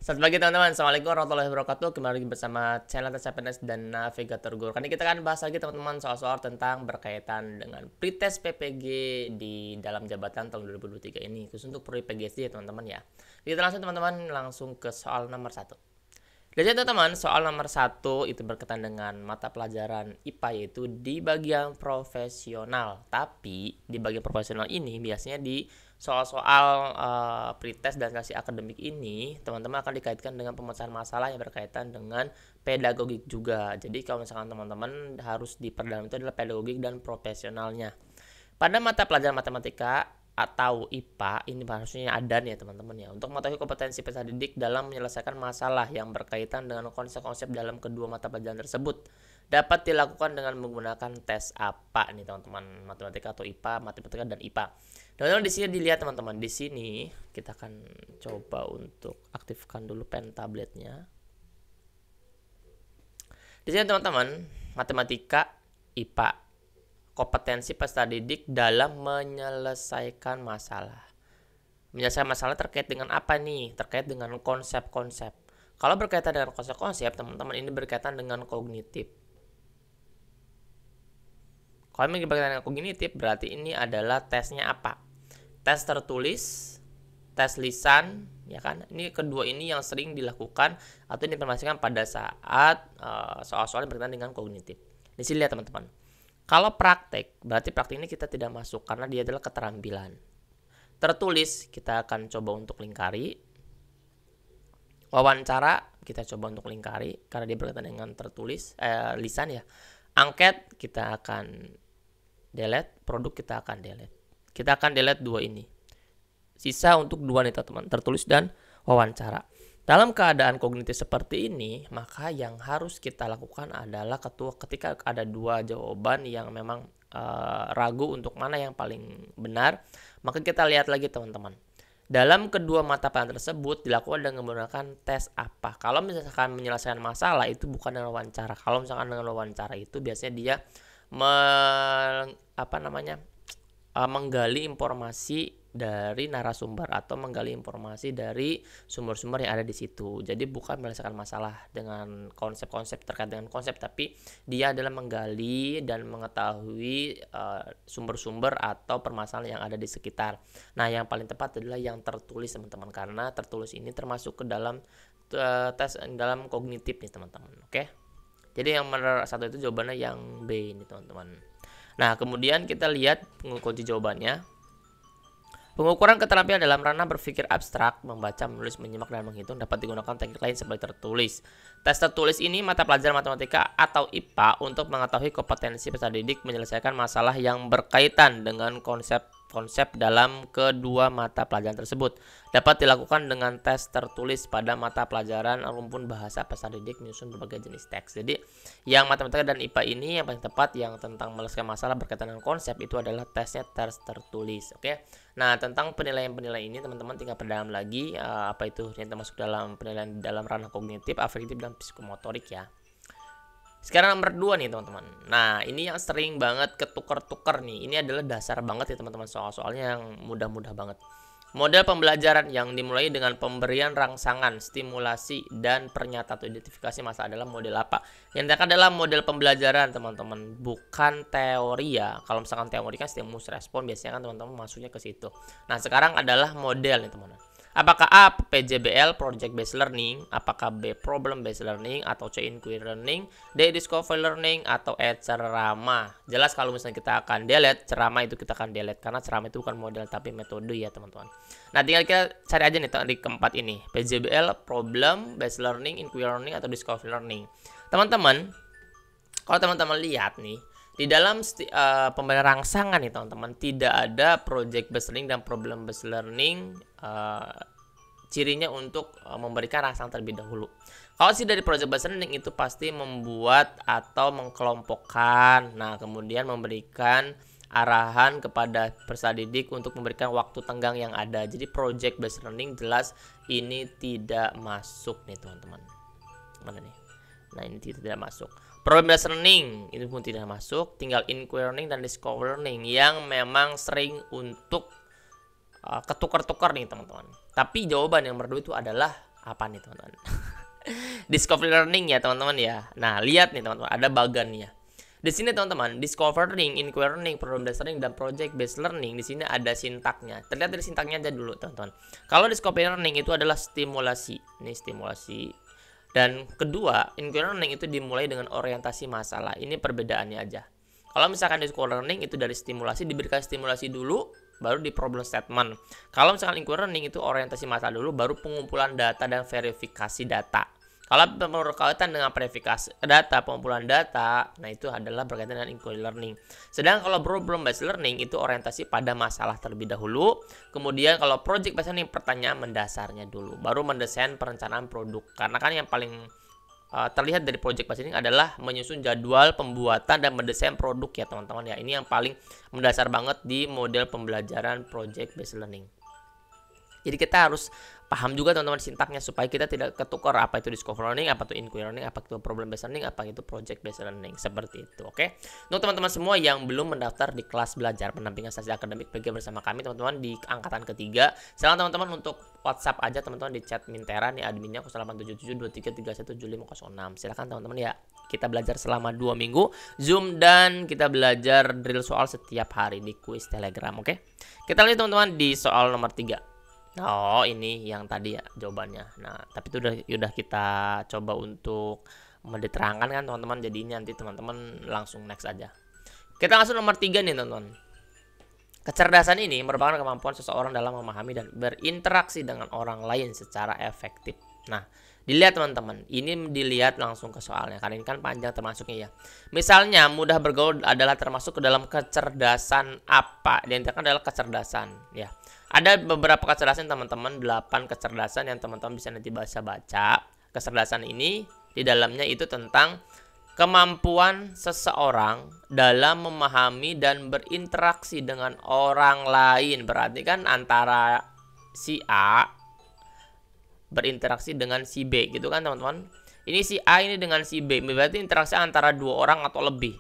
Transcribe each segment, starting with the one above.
Selamat pagi teman-teman, Assalamualaikum warahmatullahi wabarakatuh. Kembali lagi bersama channel Tes CPNS dan Navigator Guru. Kali ini kita akan bahas lagi teman-teman soal-soal tentang berkaitan dengan pretest PPG di dalam jabatan tahun 2023 ini, khusus untuk prodi PGSD ya teman-teman ya. Kita langsung ke soal nomor 1. Jadi teman-teman, soal nomor 1 itu berkaitan dengan mata pelajaran IPA, yaitu di bagian profesional. Tapi di bagian profesional ini biasanya di soal-soal pretest dan seleksi akademik ini teman-teman akan dikaitkan dengan pemecahan masalah yang berkaitan dengan pedagogik juga. Jadi kalau misalkan teman-teman harus diperdalam itu adalah pedagogik dan profesionalnya. Pada mata pelajaran matematika atau IPA ini harusnya ada nih ya teman-teman ya, untuk mengetahui kompetensi peserta didik dalam menyelesaikan masalah yang berkaitan dengan konsep-konsep dalam kedua mata pelajaran tersebut dapat dilakukan dengan menggunakan tes apa nih teman-teman, matematika atau IPA, matematika dan IPA. Dan di sini dilihat teman-teman, di sini kita akan coba untuk aktifkan dulu pen tabletnya. Di sini teman-teman, matematika, IPA, kompetensi peserta didik dalam menyelesaikan masalah. Menyelesaikan masalah terkait dengan apa nih? Terkait dengan konsep-konsep. Kalau berkaitan dengan konsep-konsep, teman-teman ini berkaitan dengan kognitif. Kalau ini berkaitan dengan kognitif, berarti ini adalah tesnya apa? Tes tertulis, tes lisan, ya kan? Ini kedua ini yang sering dilakukan atau diinformasikan pada saat soal-soal yang berkaitan dengan kognitif. Di sini lihat teman-teman. Kalau praktek, berarti praktek ini kita tidak masuk karena dia adalah keterampilan. Tertulis, kita akan coba untuk lingkari. Wawancara, kita coba untuk lingkari karena dia berkaitan dengan tertulis, lisan ya. Angket, kita akan delete. Produk, kita akan delete. Kita akan delete dua ini. Sisa untuk dua nih teman-teman, tertulis dan wawancara. Dalam keadaan kognitif seperti ini, maka yang harus kita lakukan adalah ketika ada dua jawaban yang memang ragu untuk mana yang paling benar, maka kita lihat lagi teman-teman. Dalam kedua mata pelajaran tersebut dilakukan dengan menggunakan tes apa. Kalau misalkan menyelesaikan masalah itu bukan dengan wawancara. Kalau misalkan dengan wawancara itu biasanya dia menggali informasi dari narasumber atau menggali informasi dari sumber-sumber yang ada di situ. Jadi bukan menyelesaikan masalah dengan konsep-konsep terkait dengan konsep, tapi dia adalah menggali dan mengetahui sumber-sumber atau permasalahan yang ada di sekitar. Nah, yang paling tepat adalah yang tertulis teman-teman, karena tertulis ini termasuk ke dalam tes dalam kognitif nih teman-teman. Oke. Jadi yang nomor 1 itu jawabannya yang B ini teman-teman. Nah, kemudian kita lihat kunci jawabannya. Pengukuran keterampilan dalam ranah berpikir abstrak, membaca, menulis, menyimak, dan menghitung dapat digunakan teknik lain seperti tertulis. Tes tertulis ini mata pelajaran matematika atau IPA untuk mengetahui kompetensi peserta didik menyelesaikan masalah yang berkaitan dengan konsep-konsep dalam kedua mata pelajaran tersebut. Dapat dilakukan dengan tes tertulis pada mata pelajaran rumpun bahasa peserta didik menyusun berbagai jenis teks. Jadi yang matematika dan IPA ini yang paling tepat yang tentang menyelesaikan masalah berkaitan dengan konsep itu adalah tesnya tes tertulis. Oke. Nah, tentang penilaian-penilaian ini teman-teman tinggal perdalam lagi apa itu yang termasuk dalam penilaian dalam ranah kognitif, afektif, dan psikomotorik ya. Sekarang nomor 2 nih teman-teman. Nah, ini yang sering banget ketukar-tukar nih. Ini adalah dasar banget ya teman-teman, soal-soalnya yang mudah-mudah banget. Model pembelajaran yang dimulai dengan pemberian rangsangan, stimulasi, dan pernyataan atau identifikasi masalah adalah model apa? Yang dikatakan adalah model pembelajaran teman-teman, bukan teori ya. Kalau misalkan teori kan stimulus respon, biasanya kan teman-teman masuknya ke situ. Nah, sekarang adalah model nih teman-teman. Apakah A. PJBL, Project Based Learning? Apakah B. Problem Based Learning? Atau C. Inquiry Learning? D. Discovery Learning? Atau E. Ceramah? Jelas kalau misalnya kita akan delete, ceramah itu kita akan delete. Karena ceramah itu bukan model tapi metode ya teman-teman. Nah, tinggal kita cari aja nih di keempat ini. PJBL, Problem Based Learning, Inquiry Learning, atau Discovery Learning. Teman-teman, kalau teman-teman lihat nih, di dalam pemberian rangsangan nih teman-teman, tidak ada project based learning dan problem based learning cirinya untuk memberikan rangsangan terlebih dahulu. Kalau sih dari project based learning itu pasti membuat atau mengkelompokkan, nah kemudian memberikan arahan kepada peserta didik untuk memberikan waktu tenggang yang ada. Jadi project based learning jelas ini tidak masuk nih teman-teman. Mana nih? Nah, ini tidak masuk. Problem based learning itu pun tidak masuk. Tinggal inquiry learning dan discovery learning yang memang sering untuk ketukar-tukar nih teman-teman. Tapi jawaban yang nomor 2 itu adalah apa nih teman-teman? Discovery learning ya teman-teman ya. Nah, lihat nih teman-teman, ada bagannya. Di sini teman-teman, discovering, inquiry learning, problem based learning, dan project based learning. Di sini ada sintaknya. Terlihat dari sintaknya aja dulu teman-teman. Kalau discovery learning itu adalah stimulasi. Ini stimulasi. Dan kedua, inquiry learning itu dimulai dengan orientasi masalah. Ini perbedaannya aja. Kalau misalkan discovery learning itu dari stimulasi, diberikan stimulasi dulu, baru di problem statement. Kalau misalkan inquiry learning itu orientasi masalah dulu, baru pengumpulan data dan verifikasi data. Kalau berkaitan dengan verifikasi data, pengumpulan data, nah itu adalah berkaitan dengan inquiry learning. Sedangkan kalau problem based learning itu orientasi pada masalah terlebih dahulu. Kemudian kalau project based learning pertanyaan mendasarnya dulu, baru mendesain perencanaan produk. Karena kan yang paling terlihat dari project based learning adalah menyusun jadwal pembuatan dan mendesain produk ya teman-teman ya. Ini yang paling mendasar banget di model pembelajaran project based learning. Jadi kita harus paham juga teman-teman sintaknya supaya kita tidak ketukar apa itu discovery learning, apa itu inquiry learning, apa itu problem based learning, apa itu project based learning, seperti itu. Oke. Untuk teman-teman semua yang belum mendaftar di kelas belajar pendampingan studi akademik PG bersama kami teman-teman di angkatan ketiga, silakan teman-teman untuk WhatsApp aja teman-teman di chat Mintera nih, adminnya 087723317506. Silakan teman-teman ya. Kita belajar selama 2 minggu Zoom dan kita belajar drill soal setiap hari di kuis Telegram, oke? Kita lanjut teman-teman di soal nomor 3. Oh, ini yang tadi ya jawabannya. Nah, tapi itu udah kita coba untuk diterangkan kan teman-teman. Jadi ini nanti teman-teman langsung next aja. Kita langsung nomor 3 nih teman-teman. Kecerdasan ini merupakan kemampuan seseorang dalam memahami dan berinteraksi dengan orang lain secara efektif. Nah, dilihat teman-teman, ini dilihat langsung ke soalnya karena ini kan panjang termasuknya ya. Misalnya mudah bergaul adalah termasuk ke dalam kecerdasan apa? Diantaranya adalah kecerdasan ya. Ada beberapa kecerdasan teman-teman, 8 kecerdasan yang teman-teman bisa nanti baca. Kecerdasan ini di dalamnya itu tentang kemampuan seseorang dalam memahami dan berinteraksi dengan orang lain. Berarti kan antara si A berinteraksi dengan si B gitu kan teman-teman. Ini si A ini dengan si B, berarti interaksi antara 2 orang atau lebih.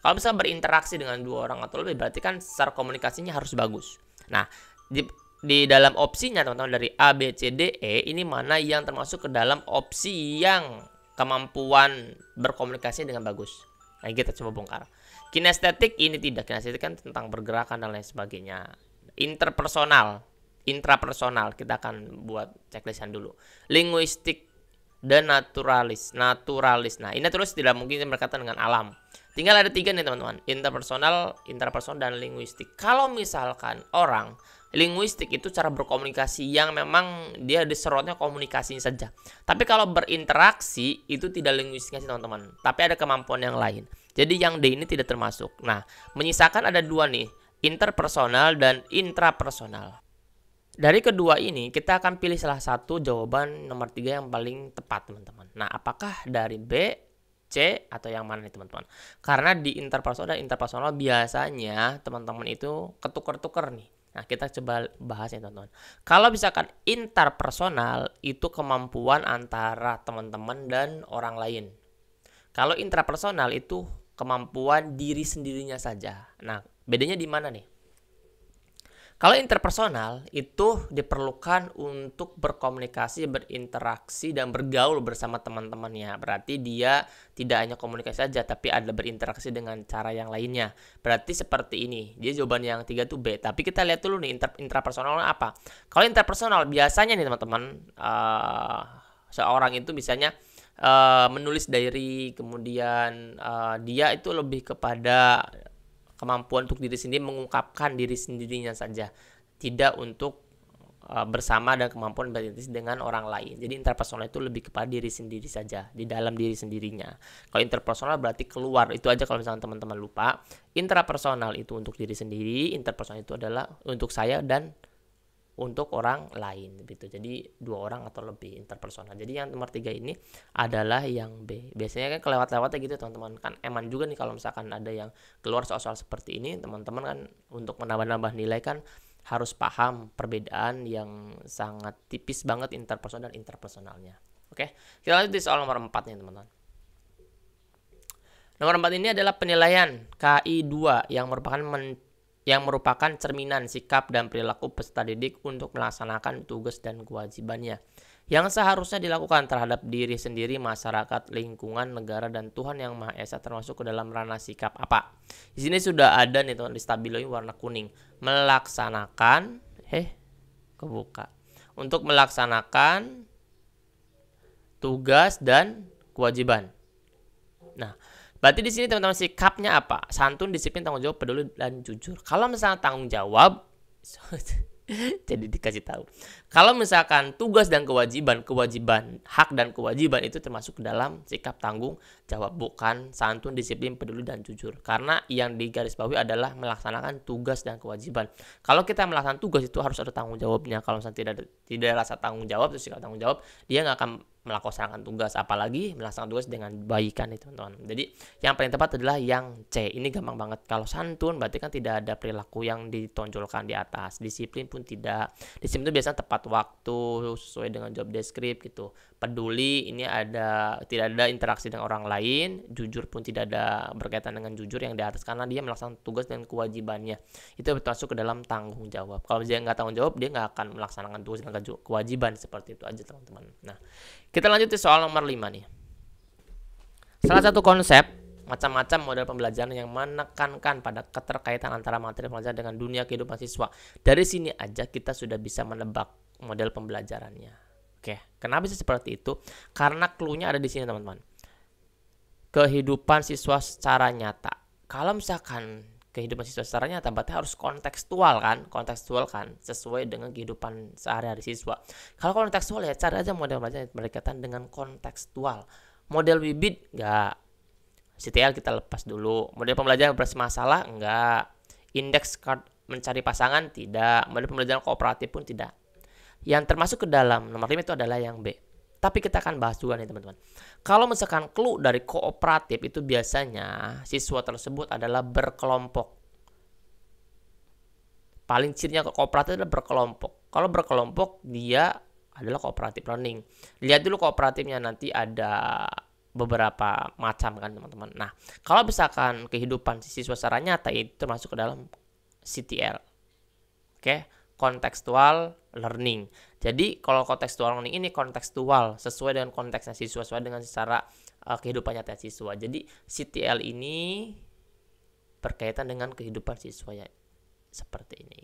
Kalau misalnya berinteraksi dengan 2 orang atau lebih, berarti kan secara komunikasinya harus bagus. Nah, di dalam opsinya teman-teman dari A, B, C, D, E ini mana yang termasuk ke dalam opsi yang kemampuan berkomunikasi dengan bagus. Nah, kita coba bongkar. Kinestetik ini tidak. Kinestetik kan tentang bergerakan dan lain sebagainya. Interpersonal, intrapersonal kita akan buat checklistan dulu. Linguistik dan naturalis. Nah, ini terus tidak mungkin berkaitan dengan alam. Tinggal ada 3 nih teman-teman. Interpersonal, intrapersonal, dan linguistik. Kalau misalkan orang linguistik itu cara berkomunikasi yang memang dia diserotnya komunikasinya saja. Tapi kalau berinteraksi itu tidak linguistiknya sih teman-teman. Tapi ada kemampuan yang lain. Jadi yang D ini tidak termasuk. Nah, menyisakan ada 2 nih. Interpersonal dan intrapersonal. Dari kedua ini kita akan pilih salah satu jawaban nomor 3 yang paling tepat teman-teman. Nah, apakah dari B, C, atau yang mana nih teman-teman? Karena di interpersonal dan intrapersonal biasanya teman-teman itu ketukar-tukar nih. Nah, kita coba bahas ya teman-teman. Kalau misalkan interpersonal itu kemampuan antara teman-teman dan orang lain. Kalau intrapersonal itu kemampuan diri sendirinya saja. Nah, bedanya di mana nih? Kalau interpersonal itu diperlukan untuk berkomunikasi, berinteraksi, dan bergaul bersama teman-temannya. Berarti dia tidak hanya komunikasi saja, tapi ada berinteraksi dengan cara yang lainnya. Berarti seperti ini. Dia jawaban yang 3 itu B. Tapi kita lihat dulu nih intrapersonal apa. Kalau interpersonal biasanya nih teman-teman, seorang itu misalnya menulis diary, kemudian dia itu lebih kepada kemampuan untuk diri sendiri, mengungkapkan diri sendirinya saja, tidak untuk bersama dan kemampuan berinteraksi dengan orang lain. Jadi interpersonal itu lebih kepada diri sendiri saja, di dalam diri sendirinya. Kalau interpersonal berarti keluar, itu aja kalau misalnya teman-teman lupa. Intrapersonal itu untuk diri sendiri, interpersonal itu adalah untuk saya dan untuk orang lain gitu. Jadi 2 orang atau lebih interpersonal. Jadi yang nomor 3 ini adalah yang B. Biasanya kan kelewat-lewatnya gitu teman-teman. Kan eman juga nih kalau misalkan ada yang keluar soal-soal seperti ini, teman-teman kan untuk menambah-nambah nilai kan harus paham perbedaan yang sangat tipis banget interpersonal dan interpersonalnya. Oke, kita lanjut di soal nomor 4 nih teman-teman. Nomor 4 ini adalah penilaian KI 2 yang merupakan cerminan sikap dan perilaku peserta didik untuk melaksanakan tugas dan kewajibannya. yang seharusnya dilakukan terhadap diri sendiri, masyarakat, lingkungan, negara, dan Tuhan Yang Maha Esa, termasuk ke dalam ranah sikap apa? Di sini sudah ada nih teman, di stabilo ini warna kuning. Melaksanakan, kebuka. Untuk melaksanakan tugas dan kewajiban. Nah, berarti di sini teman-teman sikapnya apa? Santun, disiplin, tanggung jawab, peduli, dan jujur. Kalau misalnya tanggung jawab, jadi dikasih tahu. Kalau misalkan tugas dan kewajiban, hak dan kewajiban itu termasuk ke dalam sikap tanggung jawab, bukan santun, disiplin, peduli, dan jujur. Karena yang digarisbawahi adalah melaksanakan tugas dan kewajiban. Kalau kita melaksanakan tugas itu harus ada tanggung jawabnya. Kalau misalnya tidak rasa tanggung jawab, terus sikap tanggung jawab, dia nggak akan melaksanakan tugas, apalagi melaksanakan tugas dengan baikan itu teman-teman. Jadi yang paling tepat adalah yang C. Ini gampang banget. Kalau santun berarti kan tidak ada perilaku yang ditonjolkan di atas. Disiplin pun tidak. Disiplin itu biasanya tepat waktu sesuai dengan job description gitu. Peduli ini tidak ada interaksi dengan orang lain. Jujur pun tidak ada berkaitan dengan jujur yang di atas, karena dia melaksanakan tugas dan kewajibannya. Itu masuk ke dalam tanggung jawab. Kalau dia nggak tanggung jawab, dia nggak akan melaksanakan tugas dan kewajiban. Seperti itu aja teman-teman. Nah, kita lanjut ke soal nomor 5 nih. Salah satu konsep macam-macam model pembelajaran yang menekankan pada keterkaitan antara materi pembelajaran dengan dunia kehidupan siswa. Dari sini aja kita sudah bisa menebak model pembelajarannya. Oke, kenapa bisa seperti itu? Karena clue-nya ada di sini teman-teman. Kehidupan siswa secara nyata. Kalau misalkan kehidupan siswa secara nyata berarti harus kontekstual kan, sesuai dengan kehidupan sehari-hari siswa. Kalau kontekstual ya cari aja model pembelajaran berkaitan dengan kontekstual. Model bibit enggak, CTL kita lepas dulu. Model pembelajaran berbasis masalah enggak, indeks card mencari pasangan tidak, model pembelajaran kooperatif pun tidak. Yang termasuk ke dalam nomor 5 itu adalah yang B. Tapi kita akan bahas juga nih teman-teman. Kalau misalkan clue dari kooperatif itu biasanya siswa tersebut adalah berkelompok. Paling cirinya kooperatif adalah berkelompok. Kalau berkelompok dia adalah cooperative learning. Lihat dulu kooperatifnya, nanti ada beberapa macam kan teman-teman. Nah, kalau misalkan kehidupan siswa secara nyata itu termasuk ke dalam CTL. Oke, contextual learning. Jadi kalau contextual learning ini kontekstual, sesuai dengan konteksnya siswa, sesuai dengan secara kehidupan nyata siswa. Jadi CTL ini berkaitan dengan kehidupan siswa ya, seperti ini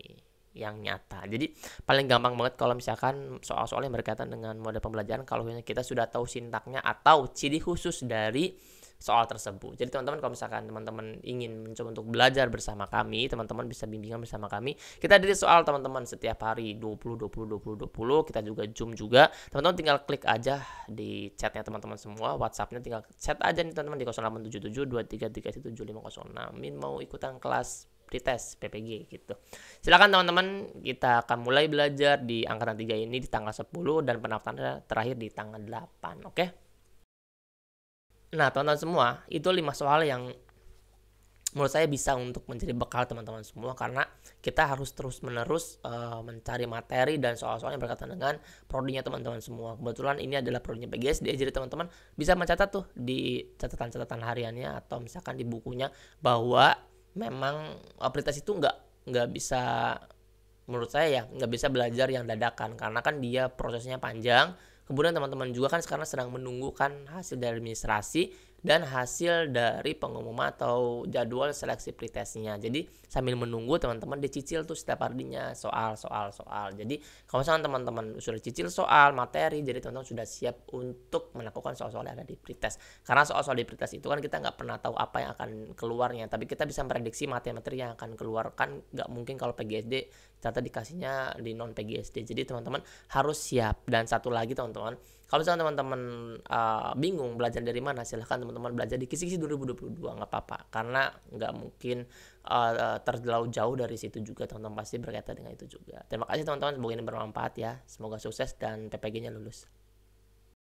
yang nyata. Jadi paling gampang banget kalau misalkan soal-soal yang berkaitan dengan model pembelajaran kalau kita sudah tahu sintaknya atau ciri khusus dari soal tersebut. Jadi teman-teman kalau misalkan teman-teman ingin mencoba untuk belajar bersama kami, teman-teman bisa bimbingan bersama kami. Kita dari soal teman-teman setiap hari 20 kita juga Zoom juga. Teman-teman tinggal klik aja di chatnya teman-teman semua, WhatsAppnya tinggal chat aja nih teman-teman di 087723377506. Min mau ikutan kelas pretest PPG gitu. Silakan teman-teman, kita akan mulai belajar di angkatan 3 ini di tanggal 10 dan pendaftaran terakhir di tanggal 8, oke? Nah, teman-teman semua, itu 5 soal yang menurut saya bisa untuk menjadi bekal teman-teman semua, karena kita harus terus-menerus mencari materi dan soal-soal yang berkaitan dengan prodinya teman-teman semua. Kebetulan ini adalah prodinya PGSD, jadi teman-teman bisa mencatat tuh di catatan-catatan hariannya atau misalkan di bukunya bahwa memang aplikasi itu nggak bisa, menurut saya ya nggak bisa belajar yang dadakan, karena kan dia prosesnya panjang. Kemudian teman-teman juga kan sekarang sedang menunggu kan hasil dari administrasi dan hasil dari pengumuman atau jadwal seleksi pretestnya. Jadi sambil menunggu teman-teman dicicil tuh setiap harinya soal. Jadi kalau misalnya teman-teman sudah cicil soal materi, jadi teman-teman sudah siap untuk melakukan soal-soal yang ada di pretest. Karena soal-soal di pretest itu kan kita nggak pernah tahu apa yang akan keluarnya, tapi kita bisa prediksi materi-materi yang akan keluar. Kan nggak mungkin kalau PGSD ternyata dikasihnya di non PGSD. Jadi teman-teman harus siap. Dan satu lagi teman-teman, kalau misalnya teman-teman bingung belajar dari mana, silahkan teman-teman belajar di Kisi-Kisi 2022, nggak apa-apa, karena nggak mungkin terlalu jauh dari situ juga. Teman-teman pasti berkaitan dengan itu juga. Terima kasih teman-teman, semoga ini bermanfaat ya, semoga sukses dan PPG-nya lulus.